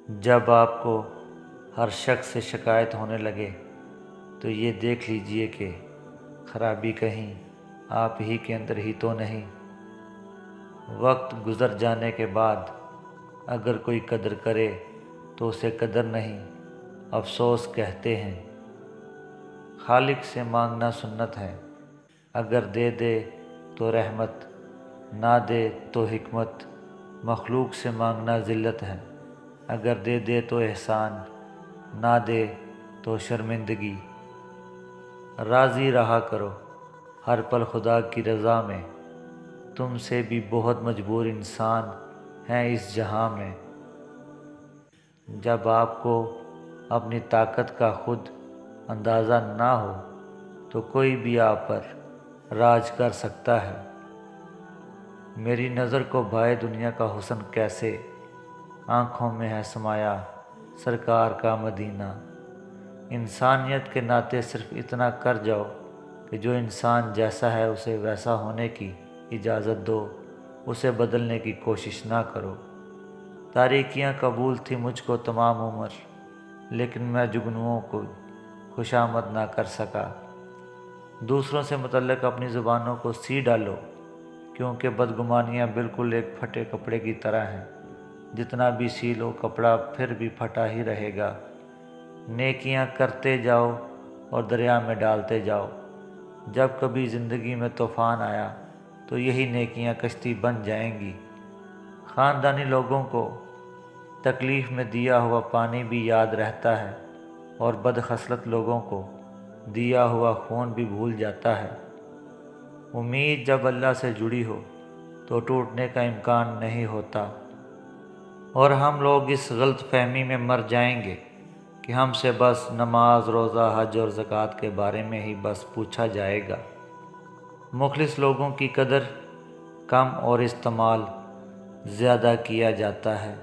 جب آپ کو ہر شخص سے شکایت ہونے لگے تو یہ دیکھ لیجئے کہ خرابی کہیں آپ ہی کے اندر ہی تو نہیں۔ وقت گزر جانے کے بعد اگر کوئی قدر کرے تو اسے قدر نہیں، افسوس کہتے ہیں۔ خالق سے مانگنا سنت ہے، اگر دے دے تو رحمت، نہ دے تو حکمت۔ مخلوق سے مانگنا ذلت ہے، اگر دے دے تو احسان، نہ دے تو شرمندگی۔ راضی رہا کرو ہر پل خدا کی رضا میں، تم سے بھی بہت مجبور انسان ہیں اس جہاں میں۔ جب آپ کو اپنی طاقت کا خود اندازہ نہ ہو تو کوئی بھی آپ پر راج کر سکتا ہے۔ میری نظر کو بھائے دنیا کا حسن کیسے، آنکھوں میں ہے سمایا سرکار کا مدینہ۔ انسانیت کے ناطے صرف اتنا کر جاؤ کہ جو انسان جیسا ہے اسے ویسا ہونے کی اجازت دو، اسے بدلنے کی کوشش نہ کرو۔ تاریکیاں قبول تھی مجھ کو تمام عمر، لیکن میں جگنوؤں کو خوشامد نہ کر سکا۔ دوسروں سے متعلق اپنی زبانوں کو سی ڈالو، کیونکہ بدگمانیاں بالکل ایک پھٹے کپڑے کی طرح ہیں، جتنا بھی سی لو کپڑا پھر بھی پھٹا ہی رہے گا۔ نیکیاں کرتے جاؤ اور دریا میں ڈالتے جاؤ، جب کبھی زندگی میں طوفان آیا تو یہی نیکیاں کشتی بن جائیں گی۔ خاندانی لوگوں کو تکلیف میں دیا ہوا پانی بھی یاد رہتا ہے، اور بدخصلت لوگوں کو دیا ہوا خون بھی بھول جاتا ہے۔ امید جب اللہ سے جڑی ہو تو ٹوٹنے کا امکان نہیں ہوتا، اور ہم لوگ اس غلط فہمی میں مر جائیں گے کہ ہم سے بس نماز، روزہ، حج اور زکوٰۃ کے بارے میں ہی بس پوچھا جائے گا۔ مخلص لوگوں کی قدر کم اور استعمال زیادہ کیا جاتا ہے۔